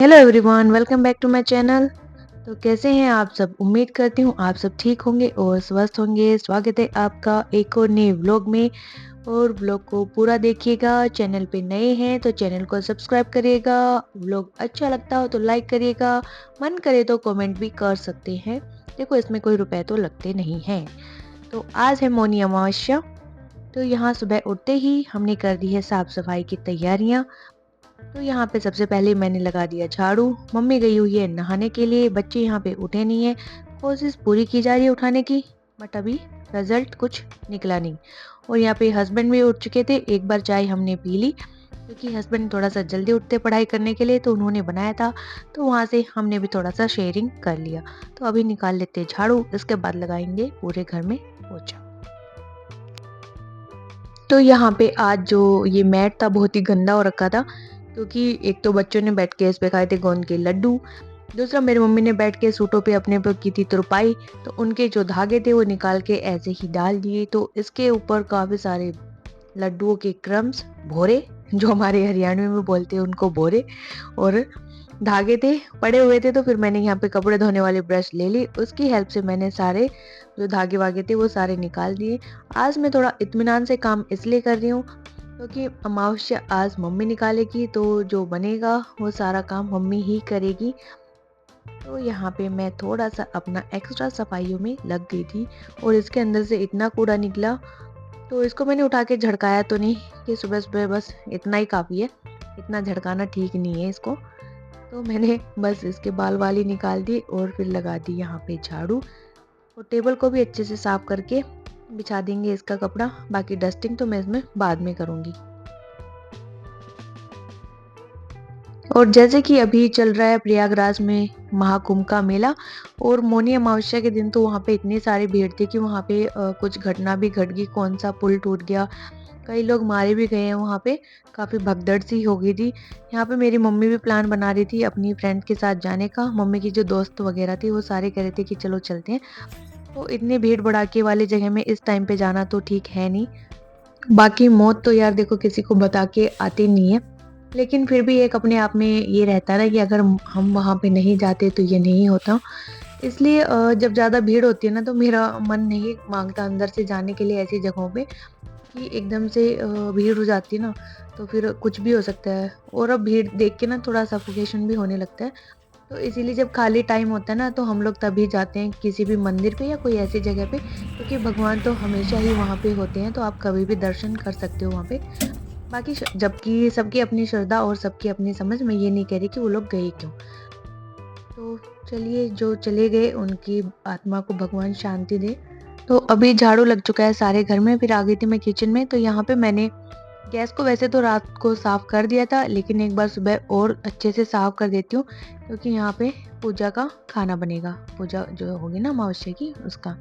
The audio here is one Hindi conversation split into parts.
Hello everyone, welcome back to my channel. तो कैसे हैं आप सब? उम्मीद करती हूँ आप सब ठीक होंगे और स्वस्थ होंगे। स्वागत है आपका एक और नए व्लॉग में। और व्लॉग को पूरा देखिएगा। चैनल पे नए हैं तो चैनल को सब्सक्राइब करिएगा। व्लॉग अच्छा लगता हो तो लाइक करिएगा। मन करे तो कमेंट भी कर सकते हैं। देखो, इसमें कोई रुपए तो लगते नहीं हैं। तो आज है मौनी अमावस्या। तो यहाँ सुबह उठते ही हमने कर दी है साफ सफाई की तैयारियां। तो यहाँ पे सबसे पहले मैंने लगा दिया झाड़ू। मम्मी गई हुई है नहाने के लिए। बच्चे यहाँ पे उठे नहीं है। कोशिश पूरी की जा रही है उठाने की, बट अभी रिजल्ट कुछ निकला नहीं। और यहाँ पे हस्बैंड भी उठ चुके थे। एक बार चाय हमने पी ली क्योंकि हस्बैंड थोड़ा सा जल्दी उठते पढ़ाई करने के लिए, तो उन्होंने बनाया था। तो वहाँ से हमने भी थोड़ा सा शेयरिंग कर लिया। तो अभी निकाल लेते झाड़ू, इसके बाद लगाएंगे पूरे घर में पोछा। तो यहाँ पे आज जो ये मैट था बहुत ही गंदा हो रखा था, क्योंकि एक तो बच्चों ने बैठ के इस पे खाए थे गोंद के लड्डू। दूसरा, मेरी मम्मी ने बैठ के सूटों पे अपने पर की थी तुरपाई। तो उनके जो धागे थे वो निकाल के ऐसे ही डाल दिए। तो इसके ऊपर काफी सारे लड्डुओं के क्रम्स, भोरे, जो हमारे हरियाणवी में बोलते हैं उनको भोरे, और धागे थे पड़े हुए थे। तो फिर मैंने यहाँ पे कपड़े धोने वाली ब्रश ले ली। उसकी हेल्प से मैंने सारे जो धागे वागे थे वो सारे निकाल दिए। आज मैं थोड़ा इत्मीनान से काम इसलिए कर रही हूँ क्योंकि अमावस्या आज मम्मी निकालेगी, तो जो बनेगा वो सारा काम मम्मी ही करेगी। तो यहाँ पे मैं थोड़ा सा अपना एक्स्ट्रा सफाइयों में लग गई थी और इसके अंदर से इतना कूड़ा निकला। तो इसको मैंने उठा के झड़काया तो नहीं कि सुबह सुबह, बस इतना ही काफ़ी है। इतना झड़काना ठीक नहीं है इसको। तो मैंने बस इसके बाल वाली निकाल दी और फिर लगा दी यहाँ पे झाड़ू। और टेबल को भी अच्छे से साफ करके बिछा देंगे इसका कपड़ा। बाकी डस्टिंग तो मैं इसमें बाद में करूँगी। और जैसे कि अभी चल रहा है प्रयागराज में महाकुंभ का मेला, और मौनी अमावस्या के दिन तो वहाँ पे इतनी सारी भीड़ थी कि वहाँ पे कुछ घटना भी घट गई। कौन सा पुल टूट गया, कई लोग मारे भी गए हैं वहाँ पे। काफ़ी भगदड़ सी हो गई थी। यहाँ पे मेरी मम्मी भी प्लान बना रही थी अपनी फ्रेंड के साथ जाने का। मम्मी की जो दोस्त वगैरह थी वो सारे कह रहे थे कि चलो चलते हैं। तो इतनी भीड़ भड़ाके वाली जगह में इस टाइम पे जाना तो ठीक है नहीं। बाकी मौत तो यार देखो किसी को बता के आती नहीं है, लेकिन फिर भी एक अपने आप में ये रहता है ना कि अगर हम वहाँ पे नहीं जाते तो ये नहीं होता। इसलिए जब ज़्यादा भीड़ होती है ना तो मेरा मन नहीं मांगता अंदर से जाने के लिए ऐसी जगहों पे, कि एकदम से भीड़ हो जाती है ना तो फिर कुछ भी हो सकता है। और अब भीड़ देख के ना थोड़ा सफोकेशन भी होने लगता है। तो इसीलिए जब खाली टाइम होता है ना तो हम लोग तभी जाते हैं किसी भी मंदिर पे या कोई ऐसी जगह पे, क्योंकि भगवान तो हमेशा ही वहाँ पे होते हैं। तो आप कभी भी दर्शन कर सकते हो वहाँ पे। बाकी जबकि सबकी अपनी श्रद्धा और सबकी अपनी समझ, मैं ये नहीं कह रही कि वो लोग गए क्यों। तो चलिए, जो चले गए उनकी आत्मा को भगवान शांति दे। तो अभी झाड़ू लग चुका है सारे घर में। फिर आ गई थी मैं किचन में। तो यहाँ पे मैंने गैस को वैसे तो रात को साफ कर दिया था, लेकिन एक बार सुबह और अच्छे से साफ कर देती हूँ, क्योंकि यहाँ पे पूजा का खाना बनेगा। पूजा जो होगी ना अमावस्या की, उसका।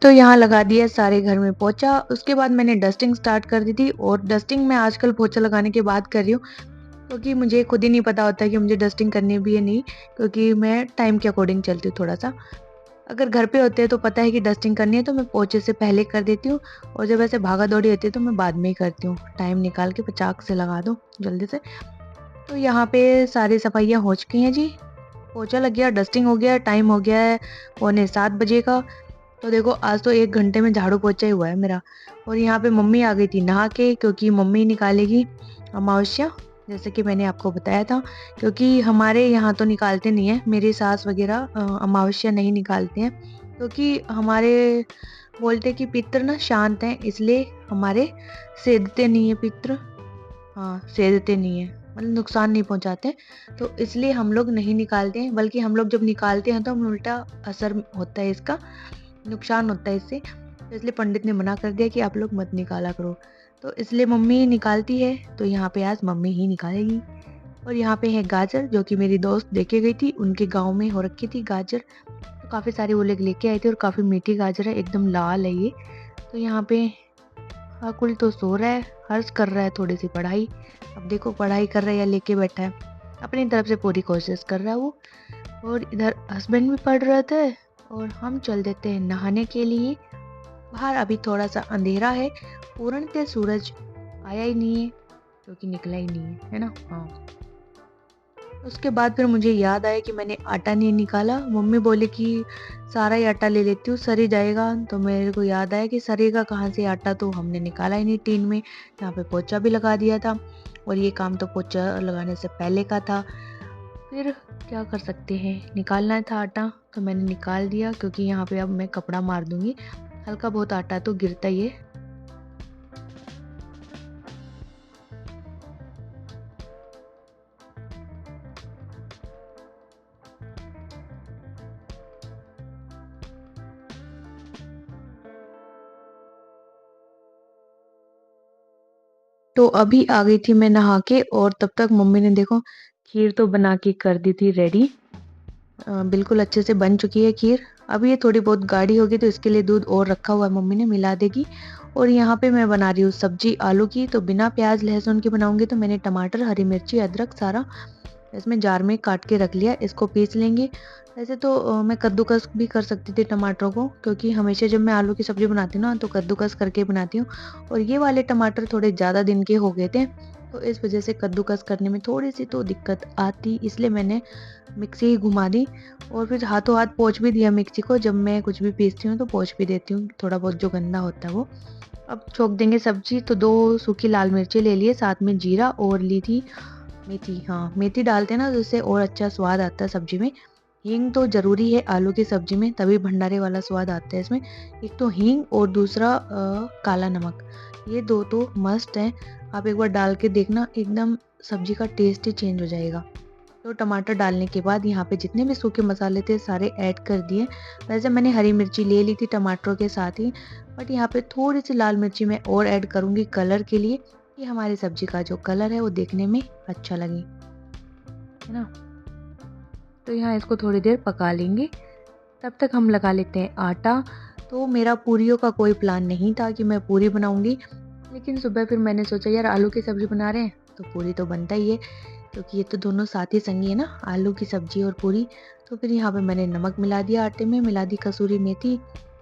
तो यहाँ लगा दिया सारे घर में पोंछा। उसके बाद मैंने डस्टिंग स्टार्ट कर दी थी, और डस्टिंग मैं आजकल पोंछा लगाने के बाद कर रही हूँ, क्योंकि मुझे खुद ही नहीं पता होता है कि मुझे डस्टिंग करनी भी है नहीं, क्योंकि मैं टाइम के अकॉर्डिंग चलती हूँ थोड़ा-सा। अगर घर पे होते हैं तो पता है कि डस्टिंग करनी है तो मैं पोंछे से पहले कर देती हूँ, और जब ऐसे भागा-दौड़ी होती है तो मैं बाद में ही करती हूँ। टाइम निकाल के फटाक से लगा दो जल्दी से। तो यहाँ पे सारी सफाइयाँ हो चुकी हैं जी। पोंछा लग गया, डस्टिंग हो गया, टाइम हो गया है पौने 7 बजे का। तो देखो आज तो 1 घंटे में झाड़ू पोंछा ही हुआ है मेरा। और यहाँ पे मम्मी आ गई थी नहा के, क्योंकि मम्मी निकालेगी अमावस्या, जैसे कि मैंने आपको बताया था। क्योंकि हमारे यहाँ तो निकालते नहीं है, मेरी सास वगैरह अमावस्या नहीं निकालते हैं, क्योंकि हमारे बोलते हैं कि पितृ ना शांत हैं, इसलिए हमारे सेधते नहीं है पितृ। हाँ, सेधते नहीं है, मतलब नुकसान नहीं पहुँचाते। तो इसलिए हम लोग नहीं निकालते हैं, बल्कि हम लोग जब निकालते हैं तो हमें उल्टा असर होता है इसका, नुकसान होता है इससे। तो इसलिए पंडित ने मना कर दिया कि आप लोग मत निकाला करो। तो इसलिए मम्मी निकालती है, तो यहाँ पे आज मम्मी ही निकालेगी। और यहाँ पे है गाजर, जो कि मेरी दोस्त देके गई थी, उनके गाँव में हो रखी थी गाजर। तो काफ़ी सारी वो लोग लेके आए थे, और काफ़ी मीठी गाजर है, एकदम लाल है ये। तो यहाँ पे अकुल तो सो रहा है, हर्ष कर रहा है थोड़ी सी पढ़ाई। अब देखो पढ़ाई कर रहा है या लेके बैठा है, अपनी तरफ से पूरी कोशिश कर रहा है वो। और इधर हस्बैंड भी पढ़ रहे थे, और हम चल देते हैं नहाने के लिए। बाहर अभी थोड़ा सा अंधेरा है, पूर्णतः सूरज आया ही नहीं है, क्योंकि निकला ही नहीं है ना। हाँ, उसके बाद फिर मुझे याद आया कि मैंने आटा नहीं निकाला। मम्मी बोली कि सारा ही आटा ले लेती हूँ, सर ही जाएगा। तो मेरे को याद आया कि सरेगा कहाँ से आटा, तो हमने निकाला ही नहीं टीन में। यहाँ पे पोंछा भी लगा दिया था, और ये काम तो पोंछा लगाने से पहले का था। फिर क्या कर सकते हैं, निकालना था आटा तो मैंने निकाल दिया, क्योंकि यहाँ पे अब मैं कपड़ा मार दूंगी, हल्का बहुत आटा तो गिरता ही है। तो अभी आ गई थी मैं नहा के, और तब तक मम्मी ने देखो खीर तो बना के कर दी थी रेडी। बिल्कुल अच्छे से बन चुकी है खीर। अब ये थोड़ी बहुत गाढ़ी होगी, तो इसके लिए दूध और रखा हुआ है, मम्मी ने मिला देगी। और यहाँ पे मैं बना रही हूँ सब्जी आलू की, तो बिना प्याज लहसुन की बनाऊंगी। तो मैंने टमाटर हरी मिर्ची अदरक सारा इसमें जार में काट के रख लिया, इसको पीस लेंगे। वैसे तो मैं कद्दूकस भी कर सकती थी टमाटरों को, क्योंकि हमेशा जब मैं आलू की सब्जी बनाती हूँ ना तो कद्दूकस करके बनाती हूँ। और ये वाले टमाटर थोड़े ज़्यादा दिन के हो गए थे, तो इस वजह से कद्दूकस करने में थोड़ी सी तो दिक्कत आती, इसलिए मैंने मिक्सी ही घुमा दी। और फिर हाथों हाथ पोंछ भी दिया मिक्सी को, जब मैं कुछ भी पीसती हूँ तो पोंछ भी देती हूँ, थोड़ा बहुत जो गंदा होता है वो। अब छोंक देंगे सब्जी। तो 2 सूखी लाल मिर्ची ले लिए, साथ में जीरा, और ली थी मेथी। हाँ, मेथी डालते हैं ना तो इससे और अच्छा स्वाद आता है सब्जी में। हींग तो ज़रूरी है आलू की सब्जी में, तभी भंडारे वाला स्वाद आता है इसमें। एक तो हींग, और दूसरा काला नमक, ये 2 तो मस्ट हैं। आप एक बार डाल के देखना, एकदम सब्जी का टेस्ट ही चेंज हो जाएगा। तो टमाटर डालने के बाद यहाँ पे जितने भी सूखे मसाले थे सारे ऐड कर दिए। वैसे मैंने हरी मिर्ची ले ली थी टमाटरों के साथ ही, बट यहाँ पे थोड़ी सी लाल मिर्ची मैं और ऐड करूँगी कलर के लिए, कि हमारी सब्जी का जो कलर है वो देखने में अच्छा लगे, है ना। तो यहाँ इसको थोड़ी देर पका लेंगे, तब तक हम लगा लेते हैं आटा। तो मेरा पूरियों का कोई प्लान नहीं था कि मैं पूरी बनाऊंगी, लेकिन सुबह फिर मैंने सोचा यार आलू की सब्जी बना रहे हैं तो पूरी तो बनता ही है, क्योंकि ये तो दोनों साथ ही संगी है ना, आलू की सब्जी और पूरी। तो फिर यहाँ पे मैंने नमक मिला दिया आटे में, मिला दी कसूरी मेथी,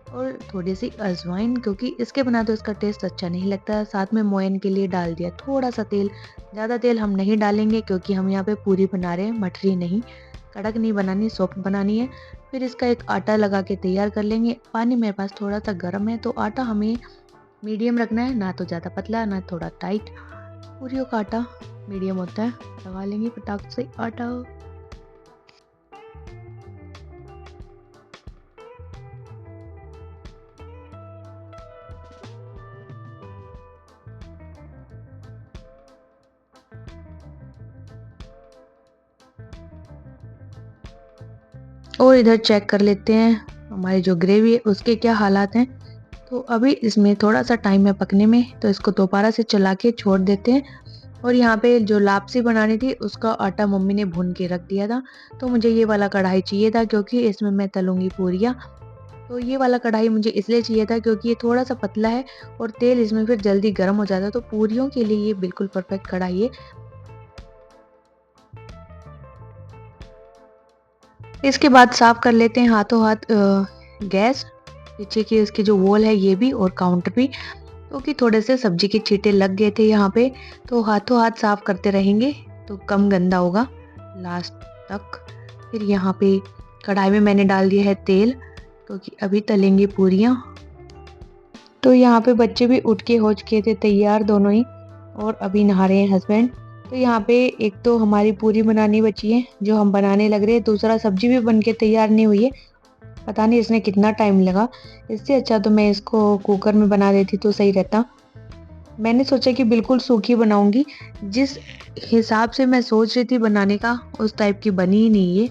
और थोड़ी सी अजवाइन, क्योंकि इसके बिना तो इसका टेस्ट अच्छा नहीं लगता। साथ में मोयन के लिए डाल दिया थोड़ा सा तेल, ज़्यादा तेल हम नहीं डालेंगे, क्योंकि हम यहाँ पे पूरी बना रहे हैं, मठरी नहीं, कड़क नहीं बनानी, सॉफ्ट बनानी है। फिर इसका एक आटा लगा के तैयार कर लेंगे। पानी मेरे पास थोड़ा सा गर्म है, तो आटा हमें मीडियम रखना है, ना तो ज़्यादा पतला ना थोड़ा टाइट। पूरियों का आटा मीडियम होता है, लगा लेंगे फटाक से आटा। और इधर चेक कर लेते हैं हमारी जो ग्रेवी है उसके क्या हालात हैं। तो अभी इसमें थोड़ा सा टाइम है पकने में, तो इसको दोबारा से चला के छोड़ देते हैं। और यहाँ पे जो लापसी बनानी थी उसका आटा मम्मी ने भून के रख दिया था। तो मुझे ये वाला कढ़ाई चाहिए था, क्योंकि इसमें मैं तलूंगी पूरियाँ। तो ये वाला कढ़ाई मुझे इसलिए चाहिए था क्योंकि ये थोड़ा-सा पतला है और तेल इसमें फिर जल्दी गर्म हो जाता है, तो पूरियों के लिए ये बिल्कुल परफेक्ट कढ़ाई है। इसके बाद साफ कर लेते हैं हाथों हाथ गैस, पीछे की इसकी जो वॉल है ये भी और काउंटर भी, क्योंकि थोड़े से सब्जी के छींटे लग गए थे यहाँ पे, तो हाथों हाथ साफ करते रहेंगे तो कम गंदा होगा लास्ट तक। फिर यहाँ पे कढ़ाई में मैंने डाल दिया है तेल, क्योंकि अभी तलेंगे पूरियाँ। तो यहाँ पे बच्चे भी उठ के हो चुके थे तैयार दोनों ही, और अभी नहा रहे हैं हस्बैंड। तो यहाँ पे एक तो हमारी पूरी बनानी बची है जो हम बनाने लग रहे हैं, दूसरा सब्जी भी बन के तैयार नहीं हुई है। पता नहीं इसमें कितना टाइम लगा, इससे अच्छा तो मैं इसको कुकर में बना देती तो सही रहता। मैंने सोचा कि बिल्कुल सूखी बनाऊंगी, जिस हिसाब से मैं सोच रही थी बनाने का उस टाइप की बनी ही नहीं ये।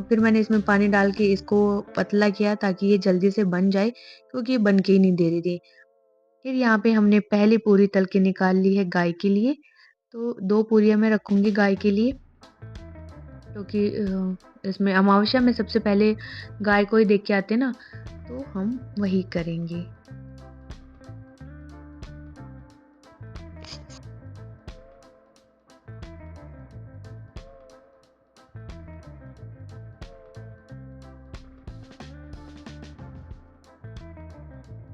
फिर मैंने इसमें पानी डाल के इसको पतला किया ताकि ये जल्दी से बन जाए, क्योंकि ये बन के ही नहीं दे रही थी। फिर यहाँ पे हमने पहली पूरी तल के निकाल ली है गाय के लिए, तो 2 पूरियाँ मैं रखूँगी गाय के लिए, क्योंकि इसमें अमावस्या में सबसे पहले गाय को ही देख के आते हैं ना, तो हम वही करेंगे।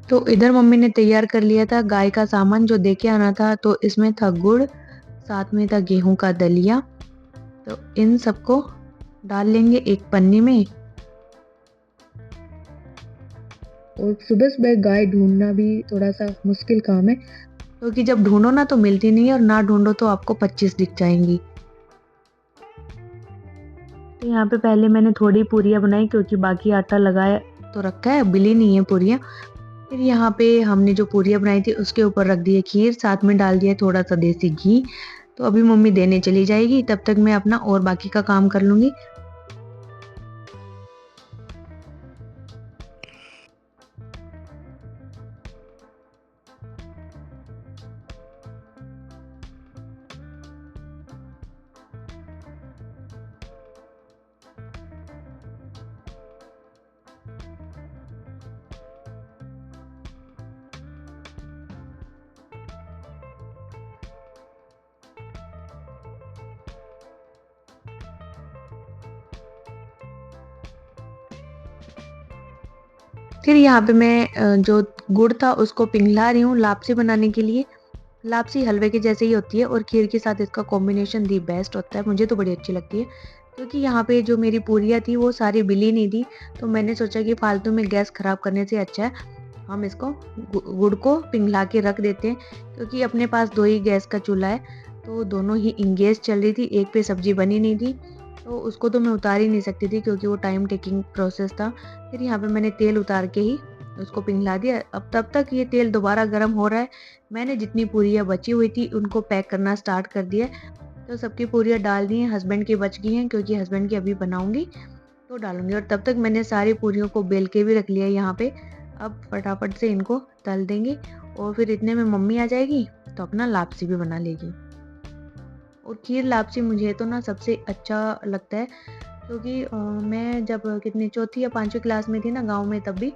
तो इधर मम्मी ने तैयार कर लिया था गाय का सामान जो दे के आना था, तो इसमें था गुड़, साथ में था गेहूँ का दलिया। तो इन सबको डाल लेंगे एक पन्नी में। और सुबह-सुबह गाय ढूँढना भी थोड़ा-सा मुश्किल काम है, क्योंकि जब ढूँढो ना तो मिलती नहीं है और ना ढूँढो तो आपको 25 दिख जाएँगी। तो यहाँ पे पहले मैंने थोड़ी पूरियाँ बनाई, क्योंकि बाकी आटा लगाया तो रखा है, बिली नहीं है पूरियाँ। फिर यहाँ पे हमने जो पूरियाँ बनाई थी उसके ऊपर रख दिए खीर, साथ में डाल दिया थोड़ा-सा देसी घी। तो अभी मम्मी देने चली जाएगी, तब तक मैं अपना और बाकी का काम कर लूँगी। फिर यहाँ पे मैं जो गुड़ था उसको पिघला रही हूँ लापसी बनाने के लिए। लापसी हलवे के जैसे ही होती है और खीर के साथ इसका कॉम्बिनेशन दी बेस्ट होता है, मुझे तो बड़ी अच्छी लगती है। क्योंकि यहाँ पे जो मेरी पूरियाँ थी वो सारी बिली नहीं थी, तो मैंने सोचा कि फालतू में गैस खराब करने से अच्छा है हम इसको गुड़ को पिघला के रख देते हैं, क्योंकि अपने पास 2 ही गैस का चूल्हा है, तो दोनों ही इंगेज चल रही थी, एक पे सब्जी बनी नहीं थी, तो उसको तो मैं उतार ही नहीं सकती थी क्योंकि वो टाइम टेकिंग प्रोसेस था। फिर यहाँ पे मैंने तेल उतार के ही उसको पिघला दिया। अब तब तक ये तेल दोबारा गर्म हो रहा है। मैंने जितनी पूरियाँ बची हुई थी उनको पैक करना स्टार्ट कर दिया। तो सबकी पूरियाँ डाल दी हैं, हस्बैंड की बच गई हैं क्योंकि हस्बैंड की अभी बनाऊँगी तो डालूँगी, और तब तक मैंने सारी पूरियों को बेल के भी रख लिया है यहाँ पे। अब फटाफट से इनको तल देंगे और फिर इतने में मम्मी आ जाएगी तो अपना लापसी भी बना लेगी। और खीर लापसी मुझे तो ना सबसे अच्छा लगता है, क्योंकि मैं जब कितनी चौथी या 5वीं क्लास में थी ना गाँव में, तब भी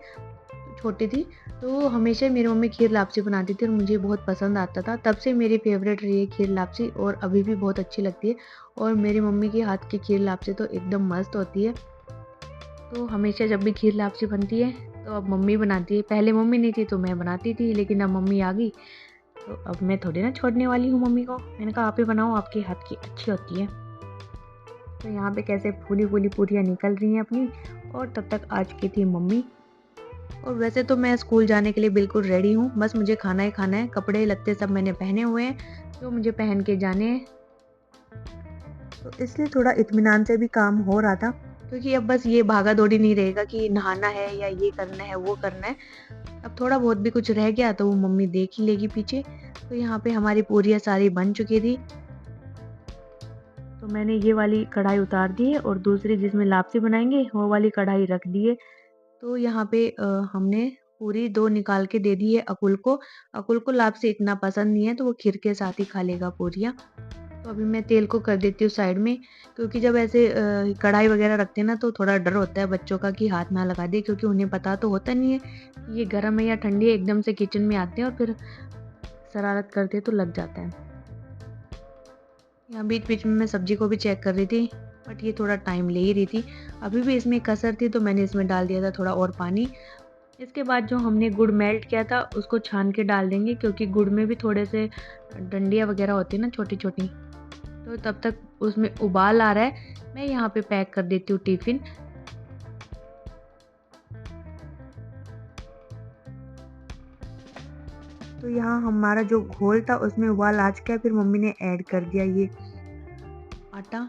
छोटी थी, तो हमेशा मेरी मम्मी खीर लापसी बनाती थी और मुझे बहुत पसंद आता था। तब से मेरी फ़ेवरेट रही है खीर लापसी और अभी भी बहुत अच्छी लगती है, और मेरी मम्मी के हाथ की खीर लापसी तो एकदम मस्त होती है। तो हमेशा जब भी खीर लापसी बनती है तो अब मम्मी बनाती है। पहले मम्मी नहीं थी तो मैं बनाती थी, लेकिन अब मम्मी आ गई तो अब मैं थोड़ी ना छोड़ने वाली हूँ मम्मी को। मैंने कहा आप ही बनाओ, आपके हाथ की अच्छी होती है। तो यहाँ पे कैसे फूली-फूली पूरियाँ निकल रही हैं अपनी, और तब तक आ चुकी थी मम्मी। और वैसे तो मैं स्कूल जाने के लिए बिल्कुल रेडी हूँ, बस मुझे खाना ही खाना है। कपड़े लत्ते सब मैंने पहने हुए हैं, जो मुझे पहन के जाने हैं। तो इसलिए थोड़ा इत्मीनान से भी काम हो रहा था, क्योंकि अब बस ये भागा-दौड़ी नहीं रहेगा कि नहाना है या ये करना है, वो करना है। अब थोड़ा बहुत भी कुछ रह गया तो वो मम्मी देख ही लेगी पीछे। तो यहाँ पे हमारी पूरियाँ सारी बन चुकी थी। तो मैंने ये वाली कढ़ाई उतार दी है और दूसरी जिसमें लापसी बनाएँगे वो वाली कढ़ाई रख दी है। तो यहाँ पे हमने पूरी 2 निकाल के दे दी है अकुल को। अकुल को लापसी इतना पसंद नहीं है तो वो खीर के साथ ही खा लेगा पूरियाँ। तो अभी मैं तेल को कर देती हूँ साइड में, क्योंकि जब ऐसे कढ़ाई वगैरह रखते हैं ना तो थोड़ा डर होता है बच्चों का कि हाथ ना लगा दे, क्योंकि उन्हें पता तो होता नहीं है कि ये गर्म है या ठंडी है। एकदम से किचन में आते हैं और फिर शरारत करते हैं तो लग जाता है। यहाँ बीच-बीच में मैं सब्ज़ी को भी चेक कर रही थी, बट ये थोड़ा टाइम ले ही रही थी। अभी भी इसमें कसर थी तो मैंने इसमें डाल दिया था थोड़ा और पानी। इसके बाद जो हमने गुड़ मेल्ट किया था उसको छान के डाल देंगे, क्योंकि गुड़ में भी थोड़े से डंडियाँ वगैरह होती है ना छोटी-छोटी। तो तब तक उसमें उबाल आ रहा है, मैं यहाँ पे पैक कर देती हूँ टिफ़िन। तो यहाँ हमारा जो घोल था उसमें उबाल आ चुका है, फिर मम्मी ने ऐड कर दिया ये आटा।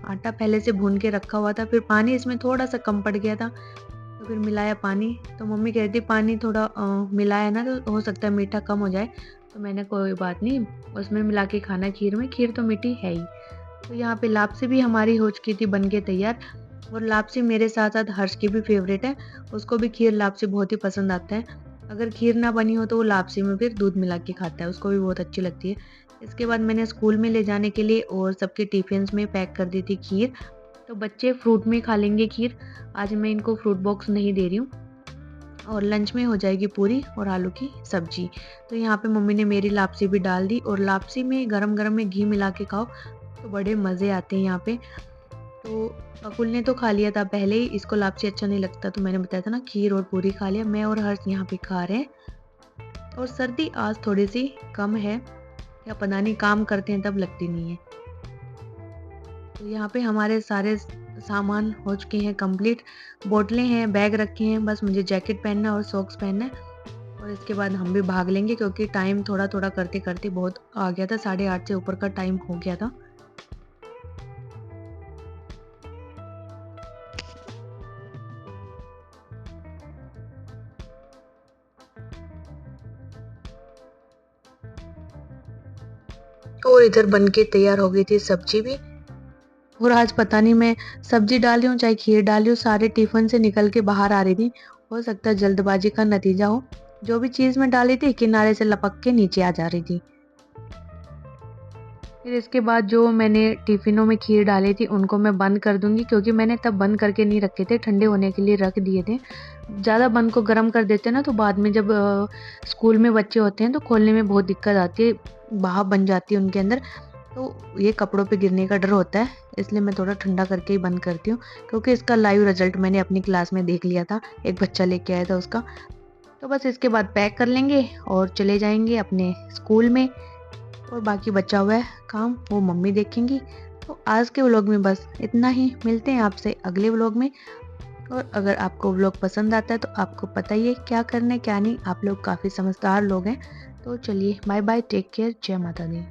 आटा पहले से भून के रखा हुआ था, फिर पानी इसमें थोड़ा-सा कम पड़ गया था, तो फिर मिलाया पानी। तो मम्मी कह रही थी पानी थोड़ा मिलाया ना तो हो सकता है मीठा कम हो जाए, तो मैंने कोई बात नहीं, उसमें मिला के खाना खीर में, खीर तो मीठी है ही। तो यहाँ पे लापसी भी हमारी हो चुकी थी बन के तैयार, और लापसी मेरे साथ-साथ हर्ष की भी फ़ेवरेट है, उसको भी खीर लापसी बहुत ही पसंद आता है। अगर खीर ना बनी हो तो वो लापसी में फिर दूध मिला के खाता है, उसको भी बहुत अच्छी लगती है। इसके बाद मैंने स्कूल में ले जाने के लिए और सबके टिफ़िन्स में पैक कर दी थी खीर, तो बच्चे फ्रूट में खा लेंगे खीर। आज मैं इनको फ्रूट बॉक्स नहीं दे रही हूँ, और लंच में हो जाएगी पूरी और आलू की सब्जी। तो यहाँ पे मम्मी ने मेरी लापसी भी डाल दी, और लापसी में गरम-गरम में घी मिला के खाओ तो बड़े मज़े आते हैं यहाँ पे। तो अकुल ने तो खा लिया था पहले ही, इसको लापसी अच्छा नहीं लगता, तो मैंने बताया था ना खीर और पूरी खा लिया। मैं और हर्ष यहाँ पे खा रहे हैं, और सर्दी आज थोड़ी-सी कम है, या पता नहीं काम करते हैं तब लगती नहीं है। तो यहाँ पे हमारे सारे सामान हो चुके हैं कंप्लीट, बोतलें हैं, बैग रखे हैं, बस मुझे जैकेट पहनना है और सॉक्स पहनना है, और इसके बाद हम भी भाग लेंगे, क्योंकि टाइम थोड़ा-थोड़ा करते-करते बहुत आ गया था, 8:30 से ऊपर का टाइम हो गया था। और इधर बन के तैयार हो गई थी सब्जी भी, और आज पता नहीं मैं सब्जी डाल रही हूँ चाहे खीर डाल रही हूँ, सारे टिफ़िन से निकल के बाहर आ रही थी। हो सकता है जल्दबाजी का नतीजा हो। जो भी चीज़ मैं डाली थी किनारे से लपक के नीचे आ जा रही थी। फिर इसके बाद जो मैंने टिफ़िनों में खीर डाली थी उनको मैं बंद कर दूँगी, क्योंकि मैंने तब बंद करके नहीं रखे थे, ठंडे होने के लिए रख दिए थे। ज़्यादा बंद को गरम कर देते हैं ना तो बाद में जब स्कूल में बच्चे होते हैं तो खोलने में बहुत दिक्कत आती है, भाप बन जाती है उनके अंदर। तो ये कपड़ों पे गिरने का डर होता है, इसलिए मैं थोड़ा ठंडा करके ही बंद करती हूँ, क्योंकि इसका लाइव रिज़ल्ट मैंने अपनी क्लास में देख लिया था, एक बच्चा लेके आया था उसका। तो बस इसके बाद पैक कर लेंगे और चले जाएँगे अपने स्कूल में, और बाकी बचा हुआ है काम वो मम्मी देखेंगी। तो आज के व्लॉग में बस इतना ही, मिलते हैं आपसे अगले व्लॉग में। और अगर आपको व्लॉग पसंद आता है तो आपको पता ही है क्या करना है क्या नहीं, आप लोग काफ़ी समझदार लोग हैं। तो चलिए बाय बाय, टेक केयर, जय माता दी।